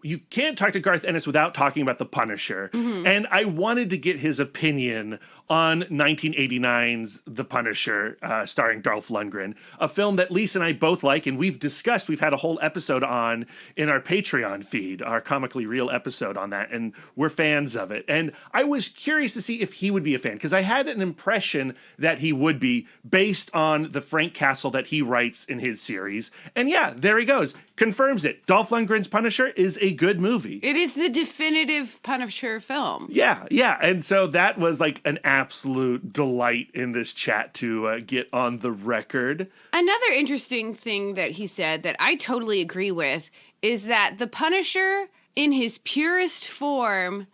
you can't talk to Garth Ennis without talking about The Punisher. Mm-hmm. And I wanted to get his opinion on 1989's The Punisher, starring Dolph Lundgren, a film that Lisa and I both like, and we've had a whole episode on in our Patreon feed, our Comically Real episode on that, and we're fans of it. And I was curious to see if he would be a fan, because I had an impression that he would be, based on the Frank Castle that he writes in his series. And yeah, there he goes. Confirms it. Dolph Lundgren's Punisher is a good movie. It is the definitive Punisher film. Yeah. And so that was like an absolute delight in this chat to get on the record. Another interesting thing that he said that I totally agree with is that the Punisher in his purest form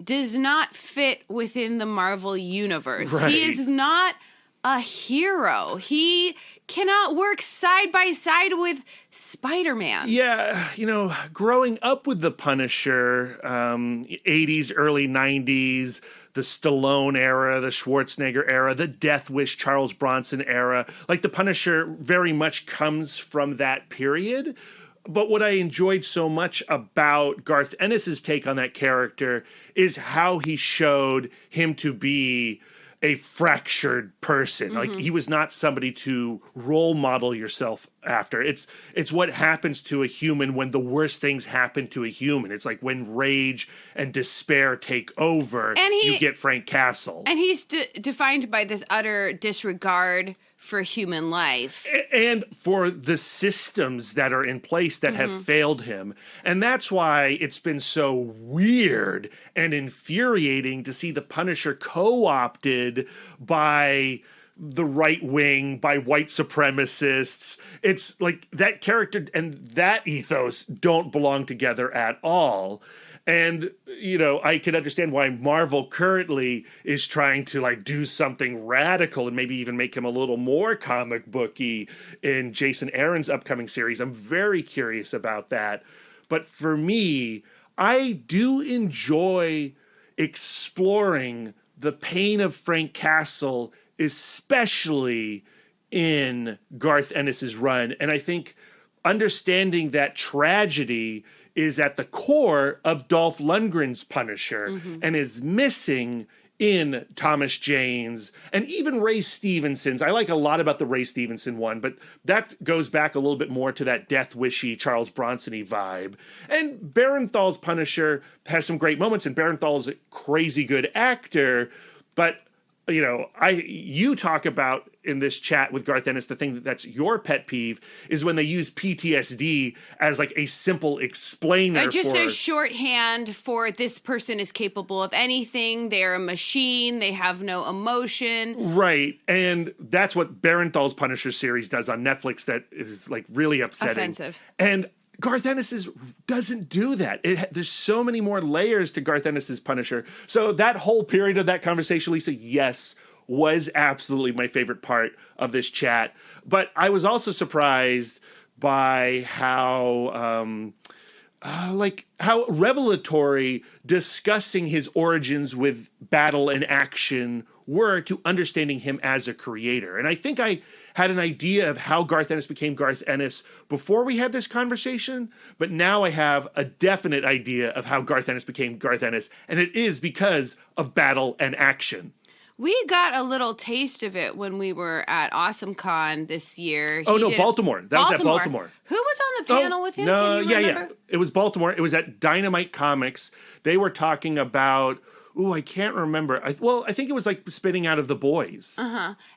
does not fit within the Marvel universe. Right. He is not a hero. He cannot work side by side with Spider-Man. Yeah, growing up with the Punisher, 80s, early 90s, the Stallone era, the Schwarzenegger era, the Death Wish, Charles Bronson era, like the Punisher very much comes from that period. But what I enjoyed so much about Garth Ennis's take on that character is how he showed him to be a fractured person. Mm-hmm. Like, he was not somebody to role model yourself after. It's what happens to a human when the worst things happen to a human. It's like when rage and despair take over, you get Frank Castle. And he's defined by this utter disregard for human life. And for the systems that are in place that have failed him. And that's why it's been so weird and infuriating to see the Punisher co-opted by the right wing, by white supremacists. It's like that character and that ethos don't belong together at all. And, I can understand why Marvel currently is trying to do something radical and maybe even make him a little more comic booky in Jason Aaron's upcoming series. I'm very curious about that. But for me, I do enjoy exploring the pain of Frank Castle, especially in Garth Ennis's run. And I think understanding that tragedy is at the core of Dolph Lundgren's Punisher and is missing in Thomas Jane's and even Ray Stevenson's. I like a lot about the Ray Stevenson one, but that goes back a little bit more to that Death Wishy, Charles Bronson-y vibe. And Barenthal's Punisher has some great moments, and Barenthal's a crazy good actor, but you talk about in this chat with Garth Ennis, the thing that's your pet peeve is when they use PTSD as like a simple explainer. Just a shorthand for this person is capable of anything. They're a machine. They have no emotion. Right. And that's what Barenthal's Punisher series does on Netflix that is like really upsetting. Offensive. And Garth Ennis doesn't do that. There's so many more layers to Garth Ennis's Punisher. So that whole period of that conversation, Lisa, yes, was absolutely my favorite part of this chat. But I was also surprised by how revelatory discussing his origins with battle and action were to understanding him as a creator. And I think I had an idea of how Garth Ennis became Garth Ennis before we had this conversation, but now I have a definite idea of how Garth Ennis became Garth Ennis, and it is because of battle and action. We got a little taste of it when we were at AwesomeCon this year. Baltimore. That was at Baltimore. Who was on the panel with him? No, Can you remember? yeah. It was Baltimore. It was at Dynamite Comics. They were talking about, I can't remember. I think it was like Spitting Out of the Boys.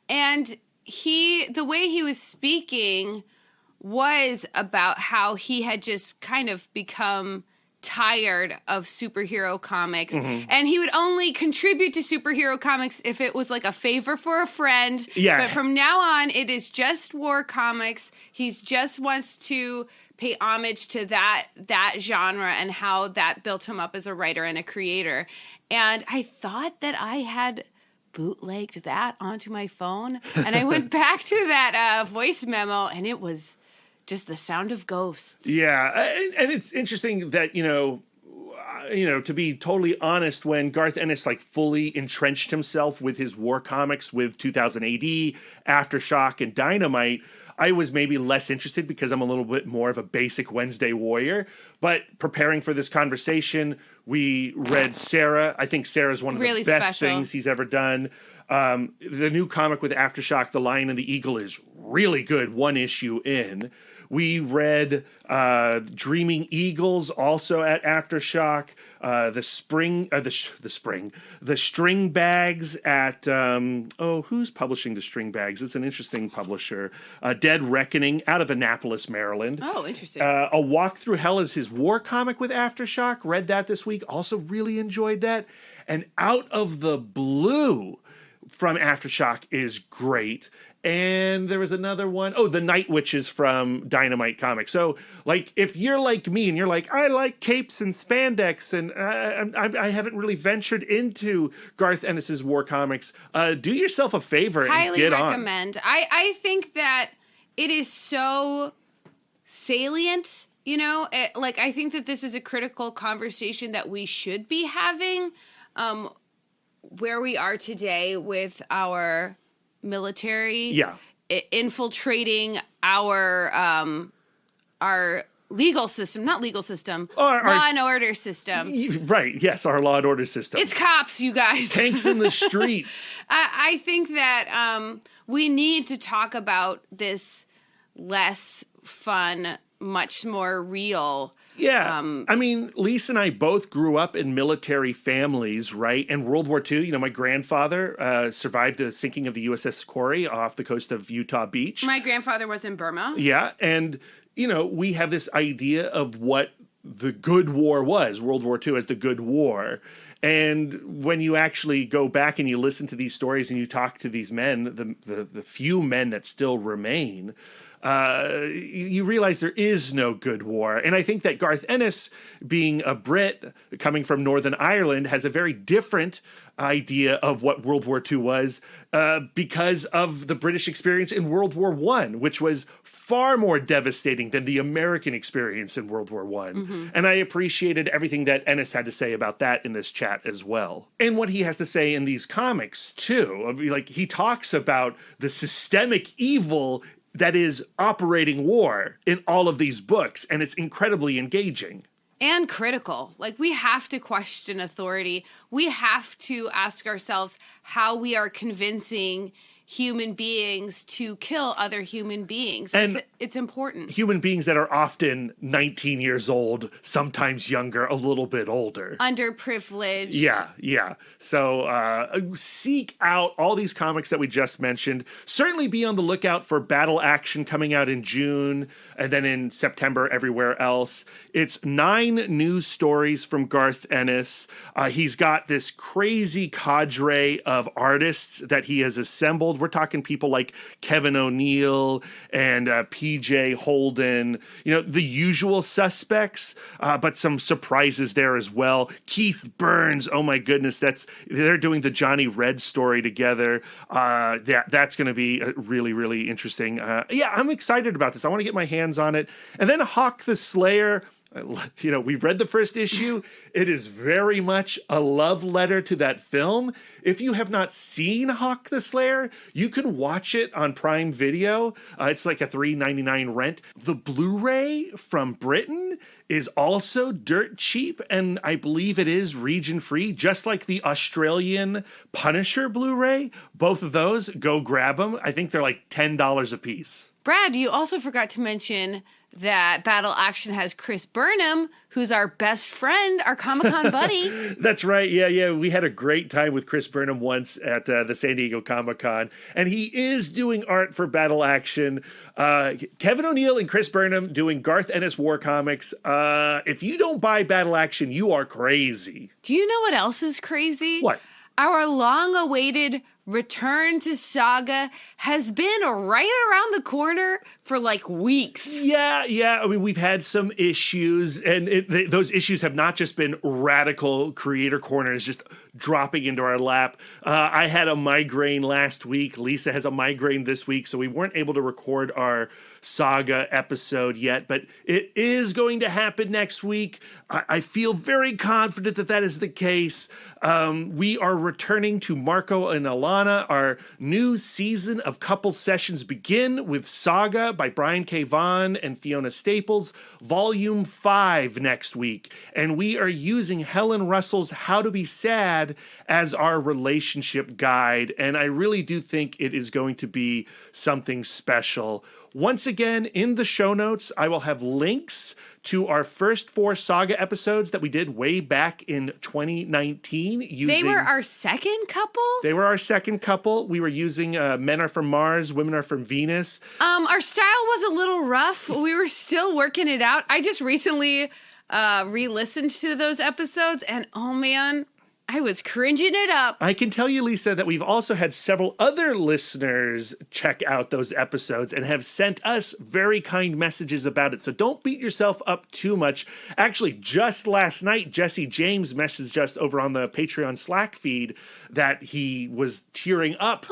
And the way he was speaking was about how he had just kind of become tired of superhero comics, and he would only contribute to superhero comics if it was like a favor for a friend. But from now on, it is just war comics. He just wants to pay homage to that genre and how that built him up as a writer and a creator. And I thought that I had bootlegged that onto my phone, and I went back to that voice memo, and it was just the sound of ghosts. Yeah, and it's interesting that, to be totally honest, when Garth Ennis like fully entrenched himself with his war comics with 2000 AD, Aftershock, and Dynamite, I was maybe less interested because I'm a little bit more of a basic Wednesday warrior. But preparing for this conversation, we read Sarah. I think Sarah's one of the best things he's ever done. The new comic with Aftershock, The Lion and the Eagle, is really good, one issue in. We read Dreaming Eagles, also at Aftershock. The String Bags at who's publishing the String Bags? It's an interesting publisher. Dead Reckoning out of Annapolis, Maryland. Oh, interesting. A Walk Through Hell is his war comic with Aftershock. Read that this week. Also really enjoyed that. And Out of the Blue from Aftershock is great. And there was another one. Oh, The Night Witches from Dynamite Comics. So, like, if you're like me and you're like, I like capes and spandex, and I haven't really ventured into Garth Ennis's war comics, do yourself a favor and get on. Highly recommend. I think that it is so salient, I think that this is a critical conversation that we should be having where we are today with our military infiltrating our legal system, not legal system, law and order system. Right, yes, our law and order system. It's cops, you guys. Tanks in the streets. I think that we need to talk about this less fun, much more real. Yeah. Lisa and I both grew up in military families, right? And World War II, my grandfather survived the sinking of the USS Corey off the coast of Utah Beach. My grandfather was in Burma. Yeah. And, we have this idea of what the good war was, World War II as the good war. And when you actually go back and you listen to these stories and you talk to these men, the few men that still remain, you realize there is no good war. And I think that Garth Ennis, being a Brit coming from Northern Ireland, has a very different idea of what World War II was because of the British experience in World War I, which was far more devastating than the American experience in World War I. And I appreciated everything that Ennis had to say about that in this chat as well. And what he has to say in these comics, too. Like, he talks about the systemic evil that is operating war in all of these books, and it's incredibly engaging. And critical. Like, we have to question authority. We have to ask ourselves how we are convincing human beings to kill other human beings. It's important. Human beings that are often 19 years old, sometimes younger, a little bit older. Underprivileged. Yeah. So seek out all these comics that we just mentioned. Certainly be on the lookout for Battle Action coming out in June, and then in September everywhere else. It's 9 new stories from Garth Ennis. He's got this crazy cadre of artists that he has assembled. We're talking people like Kevin O'Neill and PJ Holden, the usual suspects, but some surprises there as well. Keith Burns, oh my goodness, they're doing the Johnny Red story together. That's going to be really, really interesting. I'm excited about this. I want to get my hands on it. And then Hawk the Slayer, We've read the first issue. It is very much a love letter to that film. If you have not seen Hawk the Slayer, you can watch it on Prime Video. It's like a $3.99 rent. The Blu-ray from Britain is also dirt cheap, and I believe it is region-free, just like the Australian Punisher Blu-ray. Both of those, go grab them. I think they're like $10 a piece. Brad, you also forgot to mention that Battle Action has Chris Burnham, who's our best friend, our Comic-Con buddy. That's right. Yeah. We had a great time with Chris Burnham once at the San Diego Comic-Con, and he is doing art for Battle Action. Kevin O'Neill and Chris Burnham doing Garth Ennis War Comics. If you don't buy Battle Action, you are crazy. Do you know what else is crazy? What? Our long-awaited return to Saga has been right around the corner for like weeks. Yeah. I mean, we've had some issues, and those issues have not just been radical creator corners just dropping into our lap. I had a migraine last week. Lisa has a migraine this week, so we weren't able to record our Saga episode yet, but it is going to happen next week. I feel very confident that is the case. We are returning to Marco and Alana. Our new season of couple sessions begin with Saga by Brian K. Vaughan and Fiona Staples, Volume 5 next week. And we are using Helen Russell's How to Be Sad as our relationship guide. And I really do think it is going to be something special. Once again, in the show notes, I will have links to our first 4 Saga episodes that we did way back in 2019. They were our second couple? They were our second couple. We were using Men Are From Mars, Women Are From Venus. Our style was a little rough. We were still working it out. I just recently re-listened to those episodes, and oh man, I was cringing it up. I can tell you, Lisa, that we've also had several other listeners check out those episodes and have sent us very kind messages about it. So don't beat yourself up too much. Actually, just last night, Jesse James messaged us over on the Patreon Slack feed that he was tearing up,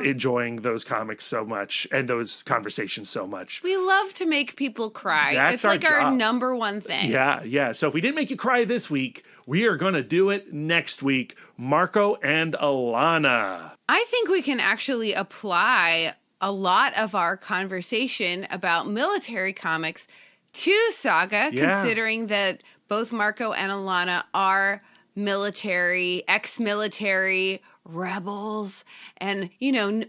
enjoying those comics so much and those conversations so much. We love to make people cry. That's it's like our our number one thing. Yeah. So if we didn't make you cry this week, we are going to do it next week. Marco and Alana. I think we can actually apply a lot of our conversation about military comics to Saga, considering that both Marco and Alana are military, ex-military rebels. And,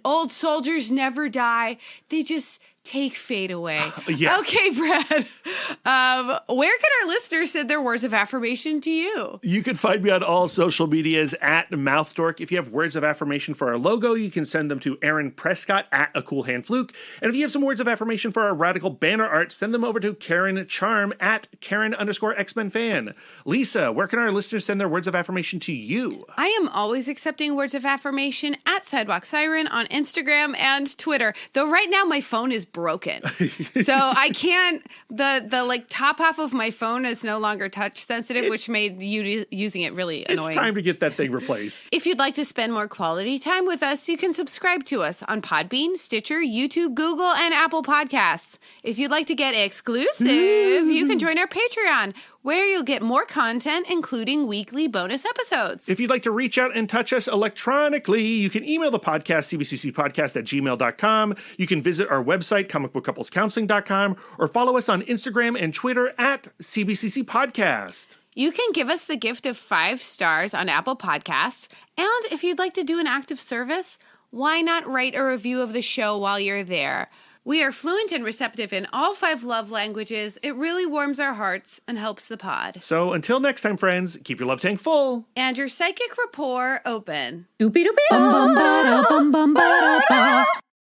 old soldiers never die. They just take fate away. Yeah. Okay, Brad. Where can our listeners send their words of affirmation to you? You can find me on all social medias at MouthDork. If you have words of affirmation for our logo, you can send them to Aaron Prescott at A Cool Hand Fluke. And if you have some words of affirmation for our radical banner art, send them over to Karen Charm at Karen_X-Men fan. Lisa, where can our listeners send their words of affirmation to you? I am always accepting words of affirmation at Sidewalk Siren on Instagram and Twitter. Though right now my phone is broken. So I can't, the top half of my phone is no longer touch sensitive, which made using it really annoying. It's time to get that thing replaced. If you'd like to spend more quality time with us, you can subscribe to us on Podbean, Stitcher, YouTube, Google, and Apple Podcasts. If you'd like to get exclusive, you can join our Patreon, where you'll get more content, including weekly bonus episodes. If you'd like to reach out and touch us electronically, you can email the podcast, cbccpodcast@gmail.com. You can visit our website, comicbookcouplescounseling.com, or follow us on Instagram and Twitter at CBCC Podcast. You can give us the gift of 5 stars on Apple Podcasts. And if you'd like to do an act of service, why not write a review of the show while you're there? We are fluent and receptive in all 5 love languages. It really warms our hearts and helps the pod. So until next time, friends, keep your love tank full. And your psychic rapport open. Doopy doopy.